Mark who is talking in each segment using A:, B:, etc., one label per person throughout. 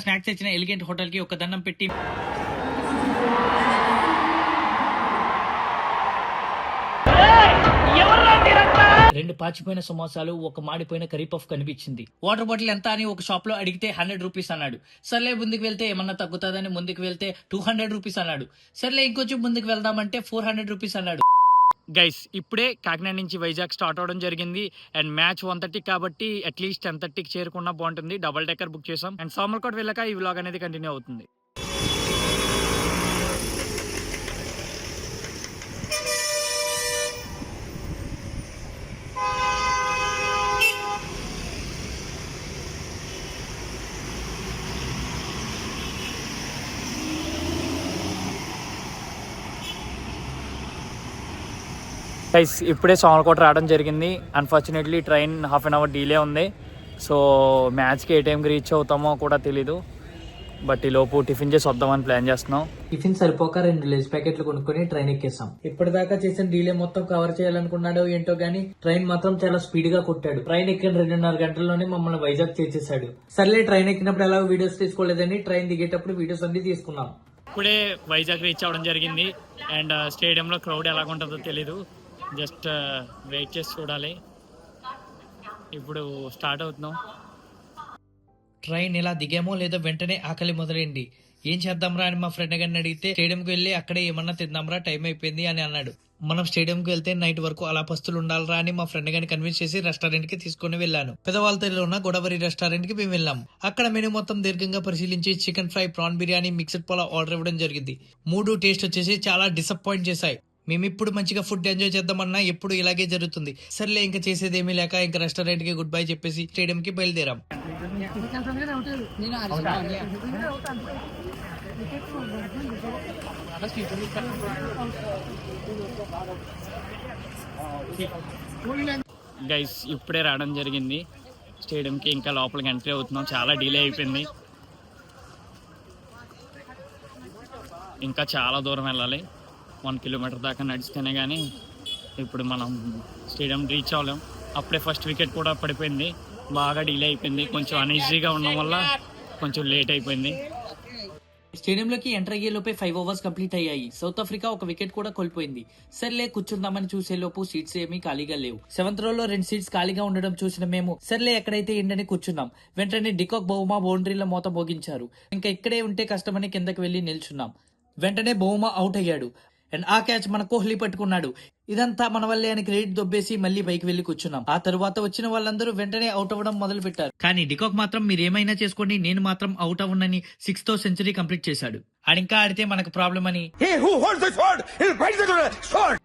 A: Snacks ఇచ్చిన elegant hotel కి ఒక దండం పెట్టి రెండు పాచిపోయిన సమోసాలు, ఒక మాడిపోయిన కర్రీ పఫ్ కనిపించింది. వాటర్ బాటిల్ ఎంత అని ఒక షాప్ లో అడిగితే 100 రూపీస్ అన్నాడు. సర్లే ముందుకు వెళ్తే ఏమన్నా తగ్గుతుందని ముందుకు వెళ్తే 200 రూపీస్ అన్నాడు. సర్లే ఇంకొంచెం ముందుకు వెళ్దామంటే 400 రూపీస్ అన్నాడు. గైస్ ఇప్పుడే కాకినాడ నుంచి వైజాగ్ స్టార్ట్ అవడం జరిగింది. అండ్ మ్యాచ్ 1:30 కాబట్టి అట్లీస్ట్ 10:30కి చేరుకున్నా బాగుంటుంది. డబుల్ డెక్కర్ బుక్ చేసాం. అండ్ సోమర్కోట్ వెళ్ళాక ఈ వ్లాగ్ అనేది కంటిన్యూ అవుతుంది. గైస్ ఇప్పుడే సోమర్కోట రావడం జరిగింది. Unfortunately train half an hour delay ఉంది. సో మ్యాచ్కి ఏ టైంకి రీచ్ అవుతామో కూడా తెలీదు. బట్ ఈ లోపు టిఫిన్ చేసి వద్దామని ప్లాన్ చేస్తున్నాం. టిఫిన్ సరిపోక 2 లేస్ ప్యాకెట్లు కొనుక్కొని ట్రైన్ ఎక్కేసాం. ఇప్పటిదాకా చేసిన డీలే మొత్తం కవర్ చేయాలనుకున్నాడో ఏంటో గానీ ట్రైన్ మాత్రం చాలా స్పీడ్ గా కొట్టాడు. ట్రైన్ ఎక్కిన 2.5 గంటల్లోనే మమ్మల్ని వైజాగ్ చేసేసాడు. సర్లే ట్రైన్ ఎక్కినప్పుడు ఎలా వీడియోస్ తీసుకోలేదని ట్రైన్ దిగేటప్పుడు వీడియోస్ అన్ని తీసుకున్నాం. ఇప్పుడే వైజాగ్ రీచ్ అవ్వడం జరిగింది. అండ్ స్టేడియంలో క్రౌడ్ ఎలాగుంటుందో తెలీదు. జస్ట్ వెయిట్ చేసి చూడాలి. ఇప్పుడు స్టార్ట్ అవుతున్నాం. ట్రైన్ ఇలా దిగామో లేదో వెంటనే ఆకలి మొదలైంది. ఏం చేద్దాంరా అని మా ఫ్రెండ్ గారిని అడిగితే స్టేడియంకి వెళ్ళి అక్కడే ఏమన్నా తిందాంరా, టైం అయిపోయింది అని అన్నాడు. మనం స్టేడియంకి వెళ్తే నైట్ వరకు అలా పస్తులు ఉండాలరా అని మా ఫ్రెండ్ గారిని కన్విన్స్ చేసి రెస్టారెంట్ కి తీసుకుని వెళ్ళాను. పెదవాళ్ళతో ఉన్న గోదావరి రెస్టారెంట్ కి మేము వెళ్ళాం. అక్కడ మెనూ మొత్తం దీర్ఘంగా పరిశీలించి chicken fry, prawn biryani, mixed pulao order ఇవ్వడం జరిగింది. 3 టేస్ట్ వచ్చేసి చాలా డిసప్పాయింట్ చేశాయి. మేము ఇప్పుడు మంచిగా ఫుడ్ ఎంజాయ్ చేద్దామన్నా ఎప్పుడు ఇలాగే జరుగుతుంది. సర్లే ఇంకా చేసేదేమీ లేక ఇంకా రెస్టారెంట్ కి గుడ్ బై చెప్పేసి స్టేడియం కి బయలుదేరాం. గైస్ ఇప్పుడే రావడం జరిగింది స్టేడియంకి. ఇంకా లోపలికి ఎంట్రీ అవుతున్నాం. చాలా డిలే అయిపోయింది. ఇంకా చాలా దూరం వెళ్ళాలి. 1 కిలోమీటర్ దాకా నడిస్తేనే కానీ ఇప్పుడు మనం స్టేడియం రీచ్ అవ్వలేం. అప్పుడే ఫస్ట్ వికెట్ కూడా పడిపోయింది. బాగా డిలే అయిపోయింది. కొంచెం అన్ఈజీగా ఉండడం వల్ల కొంచెం లేట్ అయిపోయింది. స్టేడియంలోకి ఎంటర్ అయ్యే లోపే 5 ఓవర్స్ కంప్లీట్ అయ్యాయి. సౌత్ ఆఫ్రికా ఒక వికెట్ కూడా కోల్పోయింది. సర్లే కూర్చుందామని చూసే లోపు సీట్స్ ఏమీ ఖాళీగా లేవు. 7th రోలో 2 సీట్స్ ఖాళీగా ఉండడం చూసిన మేము సర్లే ఎక్కడైతే ఏంటని కూర్చున్నాం. వెంటనే డికాక్ బౌమా బౌండరీల మోత మోగించారు. ఇంకా ఇక్కడే ఉంటే కష్టమని కిందకి వెళ్లి నిల్చున్నాం. వెంటనే బౌమా అవుట్ అయ్యాడు. అండ్ ఆ క్యాచ్ మన కోహ్లీ పట్టుకున్నాడు. ఇదంతా మన వల్లే అని క్రెడిట్ దొబ్బేసి మళ్ళీ పైకి వెళ్లి కూర్చున్నాం. ఆ తరువాత వచ్చిన వాళ్ళందరూ వెంటనే అవుట్ అవ్వడం మొదలు పెట్టారు. కానీ డికాక్ మాత్రం మీరేమైనా చేసుకోండి, నేను మాత్రం అవుట్ అవ్వనని 6th సెంచరీ కంప్లీట్ చేశాడు. ఆడింకా ఆడితే మనకు ప్రాబ్లం అని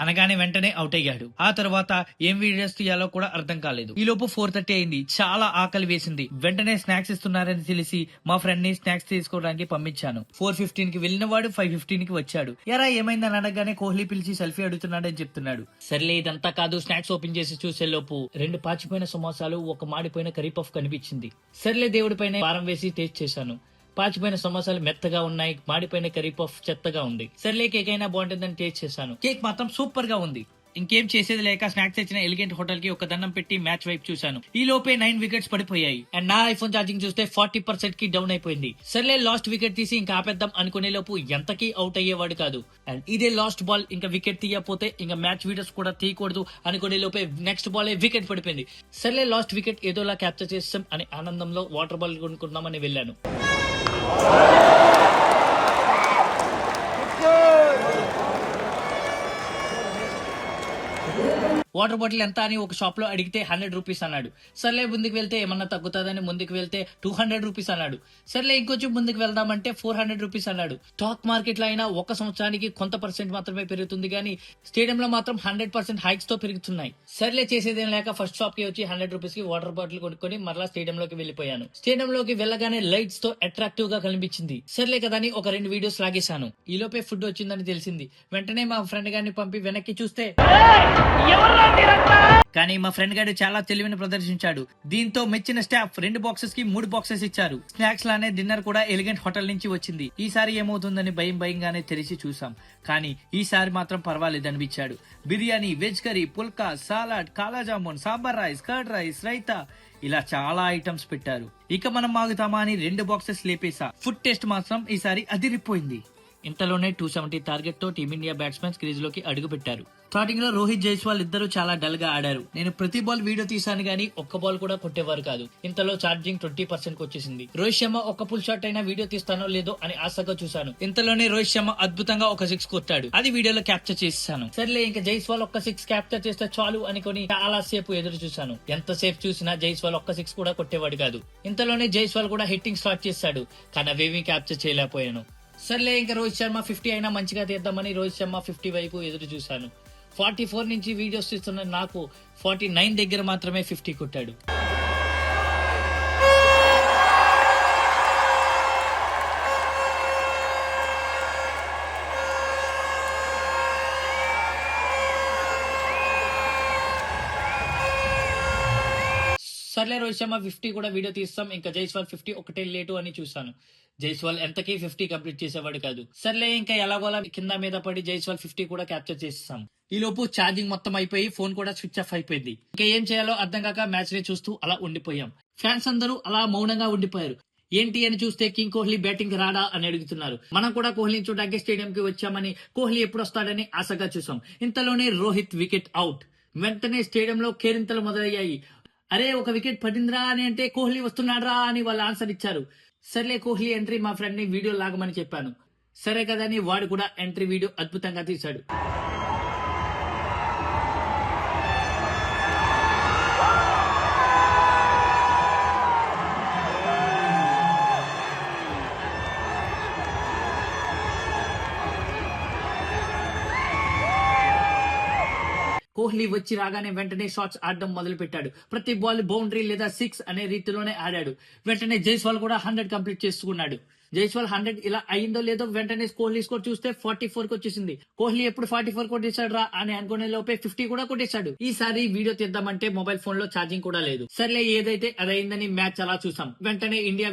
A: అనగానే వెంటనే అవుట్ అయ్యాడు. ఆ తర్వాత ఏం వీడియోస్ తీయాలో కూడా అర్థం కాలేదు. ఈ లోపు 4:30 అయింది. చాలా ఆకలి వేసింది. వెంటనే స్నాక్స్ ఇస్తున్నారని తెలిసి మా ఫ్రెండ్ ని స్నాక్స్ తీసుకోవడానికి పంపించాను. 4:15 కి వెళ్ళిన వాడు 5:15 కి వచ్చాడు. ఎరా ఏమైందని అనగానే కోహ్లీ పిలిచి సెల్ఫీ అడుగుతున్నాడని చెప్తున్నాడు. సర్లే ఇదంతా కాదు, స్నాక్స్ ఓపెన్ చేసి చూసే లోపు 2 పాచిపోయిన సమోసాలు, ఒక మాడిపోయిన కర్రీ పఫ్ కనిపించింది. సర్లే దేవుడి పైన భారం వేసి టేస్ట్ చేశాను. పాచిపోయిన సమోసాలు మెత్తగా ఉన్నాయి, మాడిపోయిన కర్రీ పఫ్ చెత్తగా ఉంది. సర్లే కేక్ అయినా బాగుంటుందని టేస్ట్ చేశాను. కేక్ మాత్రం సూపర్ గా ఉంది. ఇంకేం చేసేది లేక స్నాక్స్ ఇచ్చిన ఎలిగెంట్ హోటల్ కి ఒక దండం పెట్టి మ్యాచ్ వైపు చూశాను. ఈ లోపే 9 వికెట్స్ పడిపోయాయి. అండ్ నా ఐఫోన్ ఛార్జింగ్ చూస్తే 40% కి డౌన్ అయిపోయింది. సర్లే లాస్ట్ వికెట్ తీసి ఇంకా ఆపేద్దాం అనుకునే లోపు ఎంతకీ అవుట్ అయ్యేవాడు కాదు. అండ్ ఇదే లాస్ట్ బాల్. ఇంకా వికెట్ తీయకపోతే ఇంకా మ్యాచ్ వీడియోస్ కూడా తీయకూడదు అనుకునే లోపే నెక్స్ట్ బాల్ వికెట్ పడిపోయింది. సర్లే లాస్ట్ వికెట్ ఏదోలా క్యాప్చర్ చేస్తాం అనే ఆనందంలో వాటర్ బాల్ కొనుక్కుందామని వెళ్ళాను. వాటర్ బాటిల్ ఎంత అని ఒక షాప్ లో అడిగితే 100 రూపీస్ అన్నాడు. సర్లే ముందుకు వెళ్తే ఏమన్నా తగ్గుతుందని ముందుకు వెళ్తే 200 రూపీస్ అన్నాడు. సర్లే ఇంకొంచెం ముందుకు వెళ్దామంటే 400 రూపీస్ అన్నాడు. స్టాక్ మార్కెట్ లో అయినా ఒక సంవత్సరానికి కొంత పర్సెంట్ మాత్రమే పెరుగుతుంది కానీ స్టేడియంలో మాత్రం 100% హైక్స్ తో పెరుగుతున్నాయి. సర్లే చేసేదేం లేక ఫస్ట్ షాప్ కి వచ్చి 100 రూపీస్ కి వాటర్ బాటిల్ కొనుక్కొని మరలా స్టేడియంలోకి వెళ్లిపోయాను. స్టేడియంలోకి వెళ్ళగానే లైట్స్ తో అట్రాక్టివ్ గా కనిపించింది. సర్లే కదా అని ఒక 2 వీడియోస్ లాగేశాను. ఈ లోపే ఫుడ్ వచ్చిందని తెలిసింది. వెంటనే మా ఫ్రెండ్ గారిని పంపి వెనక్కి చూస్తే
B: కానీ మా ఫ్రెండ్ గారు చాలా తెలివిని ప్రదర్శించాడు. దీంతో మెచ్చిన స్టాఫ్ 2 బాక్సెస్ కి 3 బాక్సెస్ ఇచ్చారు. స్నాక్స్ లానే డిన్నర్ కూడా ఎలిగెంట్ హోటల్ నుంచి వచ్చింది. ఈసారి ఏమవుతుందని భయంగానే తెరిచి చూసాం. కానీ ఈసారి మాత్రం పర్వాలేదనిపించాడు. బిర్యానీ, వెజ్ కర్రీ, పుల్కా, సాలాడ్, కాలా jamun, sambar rice, curd rice, raita ఇలా చాలా ఐటమ్స్ పెట్టారు. ఇక మనం ఆగుతామా అని 2 బాక్సెస్ లేపేసా. ఫుడ్ టేస్ట్ మాత్రం ఈసారి అదిరిపోయింది. ఇంతలోనే 270 టార్గెట్ తో టీమిండియా బ్యాట్స్మెన్స్ క్రీజ్ లోకి అడుగు పెట్టారు. స్టార్టింగ్ లో రోహిత్, జైస్వాల్ ఇద్దరు చాలా డల్ గా ఆడారు. నేను ప్రతి బాల్ వీడియో తీసాను గానీ ఒక్క బాల్ కూడా కొట్టేవారు కాదు. ఇంతలో ఛార్జింగ్ 20% వచ్చేసింది. రోహిత్ శర్మ ఒక్క పుల్ షాట్ అయినా వీడియో తీస్తానో లేదో అని ఆశగా చూశాను. ఇంతలోనే రోహిత్ శర్మ అద్భుతంగా ఒక 6 కొట్టాడు. అది వీడియోలో క్యాప్చర్ చేశాను. సర్లే ఇంకా జైస్వాల్ ఒక్క 6 క్యాప్చర్ చేస్తే చాలు అనుకుని చాలా సేపు ఎదురు చూశాను. ఎంతసేపు చూసినా జైస్వాల్ ఒక్క 6 కూడా కొట్టేవాడు కాదు. ఇంతలోనే జైస్వాల్ కూడా హిట్టింగ్ స్టార్ట్ చేశాడు. కానీ అవేమీ క్యాప్చర్ చేయలేకపోయాను. సర్లే ఇంకా రోహిత్ శర్మ 50 అయినా మంచిగా తీద్దామని రోహిత్ శర్మ 50 వైపు ఎదురు చూశాను. 44 నుంచి వీడియోస్ తీస్తున్న నాకు 49 దగ్గర మాత్రమే 50 కొట్టాడు. సర్లే రోహిత్ శర్మ 50 కూడా వీడియో తీస్తాం. ఇంకా జైస్వాల్ 50 ఒకటే లేటు అని చూసాను. జైస్వాల్ ఎంతకీ 50 కంప్లీట్ చేసేవాడు కాదు. సర్లే ఇంకా ఎలాగోలా కింద మీద పడి జైస్వాల్ 50 కూడా క్యాప్చర్ చేసేసాం. ఈ లోపు ఛార్జింగ్ మొత్తం అయిపోయి ఫోన్ కూడా స్విచ్ ఆఫ్ అయిపోయింది. ఇంకా ఏం చేయాలో అర్థం కాక మ్యాచ్ ని చూస్తూ అలా ఉండిపోయాం. ఫ్యాన్స్ అందరూ అలా మౌనంగా ఉండిపోయారు. ఏంటి అని చూస్తే కింగ్ కోహ్లీ బ్యాటింగ్ రాడా అని అడుగుతున్నారు. మనం కూడా కోహ్లీని చూడడానికి స్టేడియం కి వచ్చామని కోహ్లీ ఎప్పుడు వస్తాడని ఆశగా చూసాం. ఇంతలోనే రోహిత్ వికెట్ అవుట్. వెంటనే స్టేడియంలో కేరింతలు మొదలయ్యాయి. అరే ఒక వికెట్ పడిందిరా అని అంటే కోహ్లీ వస్తున్నాడ్రా అని వాళ్ళు ఆన్సర్ ఇచ్చారు. సర్లే కోహ్లీ ఎంట్రీ మా ఫ్రెండ్ ని వీడియో లాగమని చెప్పాను. సరే కదా అని వాడు కూడా ఎంట్రీ వీడియో అద్భుతంగా తీశాడు. కోహ్లీ వచ్చి రాగానే వెంటనే షాట్స్ ఆడడం మొదలు పెట్టాడు. ప్రతి బాల్ బౌండరీ లేదా 6 అనే రీతిలోనే ఆడాడు. వెంటనే జైస్వాల్ కూడా 100 కంప్లీట్ చేసుకున్నాడు. జైస్వాల్ 100 ఇలా అయిందో లేదో వెంటనే కోహ్లీ స్కోర్ చూస్తే 44 కి వచ్చేసింది. కోహ్లీ ఎప్పుడు 44 కొట్టేశాడు రా అని అనుకునే లోపే 50 కూడా కొట్టేశాడు. ఈసారి వీడియో తీద్దామంటే మొబైల్ ఫోన్ లో ఛార్జింగ్ కూడా లేదు. సర్లే ఏదైతే అదైందని మ్యాచ్ అలా చూసాం. వెంటనే ఇండియా